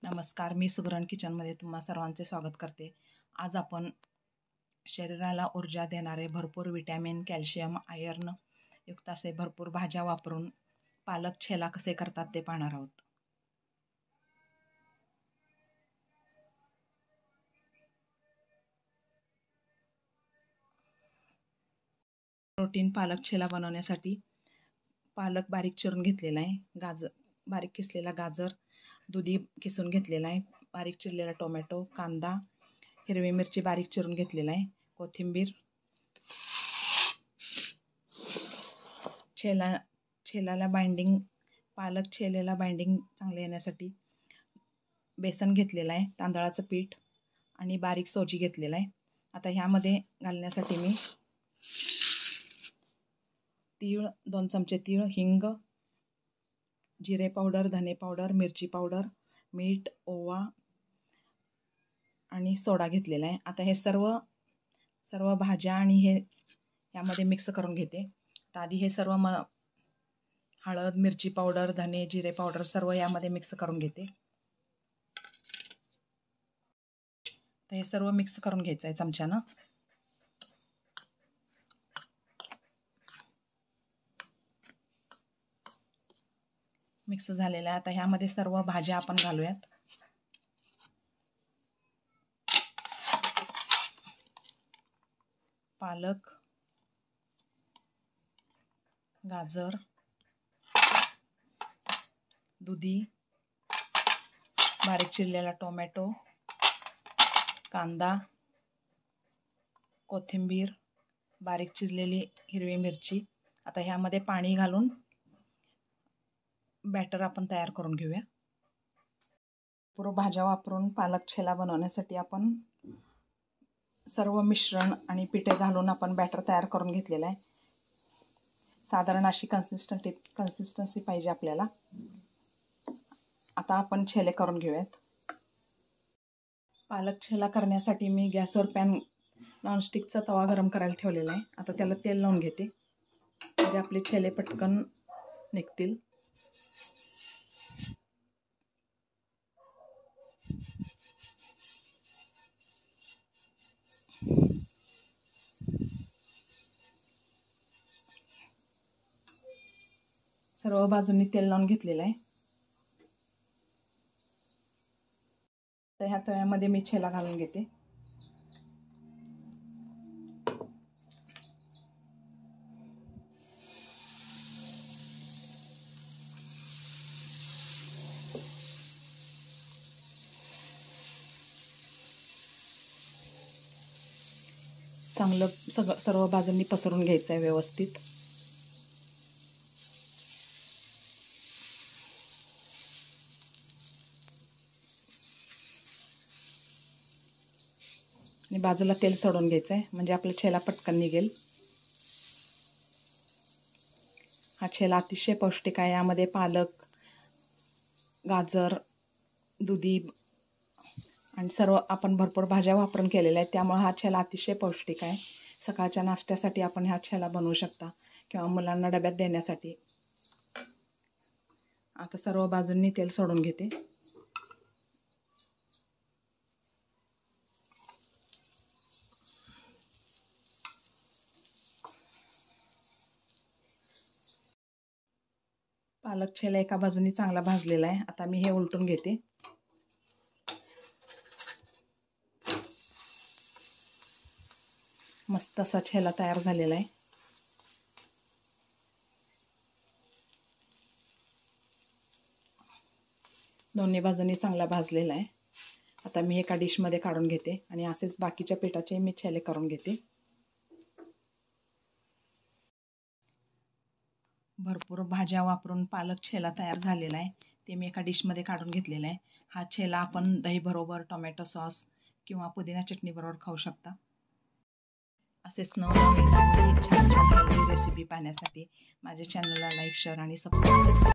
नमस्कार, मी सुगरण किचनमध्ये तुम्हा सर्वांचे स्वागत करते। आज आपण शरीराला ऊर्जा देणारे भरपूर विटॅमिन, कॅल्शियम, आयर्न युक्त असे भरपूर भाज्या वापरून पालक छेला कसे करतात ते पाहणार आहोत। प्रोटीन पालक छेला बनवण्यासाठी पालक बारीक चिरून घेतलेला आहे, बारीक किसलेला गाजर, दुधी किसून घेतलेला आहे, बारीक चिरलेला टोमॅटो, कांदा, हिरवी मिरची बारीक चिरून घेतलेला आहे, कोथिंबीर, छेलाला बाइंडिंग पालक छेलेला बाइंडिंग चांगले येण्यासाठी बेसन घेतलेला आहे, तांदळाचं पीठ आणि बारीक सोजी घेतलेला आहे। आता ह्यामध्ये घालण्यासाठी मी तीळ, 2 चमचे तीळ, हिंग, जिरे पावडर, धने पावडर, मिरची पावडर, मीठ, ओवा आणि सोडा घेतलेला आहे। आता हे सर्व भाज्या आणि यामध्ये मिक्स करून घेते। तर आधी हे सर्व हळद, मिरची पावडर, धने, जिरे पावडर सर्व यामध्ये मिक्स करून घेते। तर हे सर्व मिक्स करून घ्यायचं आहे चमच्यानं। मिक्स झालेला आहे। आता ह्यामध्ये सर्व भाज्या आपण घालूयात। पालक, गाजर, दुधी, बारीक चिरलेला टोमॅटो, कांदा, कोथिंबीर, बारीक चिरलेली हिरवी मिरची। आता ह्यामध्ये पाणी घालून बॅटर आपण तयार करून घेऊया। पूर्ण भाज्या वापरून पालक छेला बनवण्यासाठी आपण सर्व मिश्रण आणि पिठे घालून आपण बॅटर तयार करून घेतलेला आहे। साधारण अशी कन्सिस्टन्सी पाहिजे आपल्याला। आता आपण छेले करून घेऊयात। पालक छेला करण्यासाठी मी गॅसवर पॅन नॉनस्टिकचा तवा गरम करायला ठेवलेला आहे। आता त्याला तेल लावून घेते, म्हणजे आपले छेले पटकन निघतील। सर्व बाजूंनी तेल लावून घेतलेलं आहे। तर ह्या तव्यामध्ये मी छेला घालून घेते। चांगलं सर्व बाजूंनी पसरून घ्यायचं आहे व्यवस्थित। आणि बाजूला तेल सोडून घ्यायचं आहे, म्हणजे आपला छेला पटकन निघेल। हा छेला अतिशय पौष्टिक आहे। यामध्ये पालक, गाजर, दुधी आणि सर्व आपण भरपूर भाज्या वापरून केलेल्या आहेत, त्यामुळे हा छेला अतिशय पौष्टिक आहे। सकाळच्या नाश्त्यासाठी आपण हा छेला बनवू शकता किंवा मुलांना डब्यात देण्यासाठी। आता सर्व बाजूंनी तेल सोडून घेते। पालक छेला एका बाजूनी चांगला भाजलेला आहे। आता मी हे उलटून घेते। मस्त असा छेला तयार झालेला आहे। दोन्ही बाजूंनी चांगला भाजलेला आहे। आता मी एका डिशमध्ये काढून घेते आणि असेच बाकीच्या पिठाचे मी छेले करून घेते। भरपूर भाज्या वापरून पालक छेला तयार झालेला आहे, ते मी एका डिशमध्ये काढून घेतलेला आहे। हा छेला आपण दही बरोबर, टोमॅटो सॉस किंवा पुदिना चटणी बरोबर खाऊ शकता। असेच नवनवीन छान छान रेसिपी पाहण्यासाठी माझ्या चॅनलला लाईक, शेअर आणि सबस्क्राईब करा।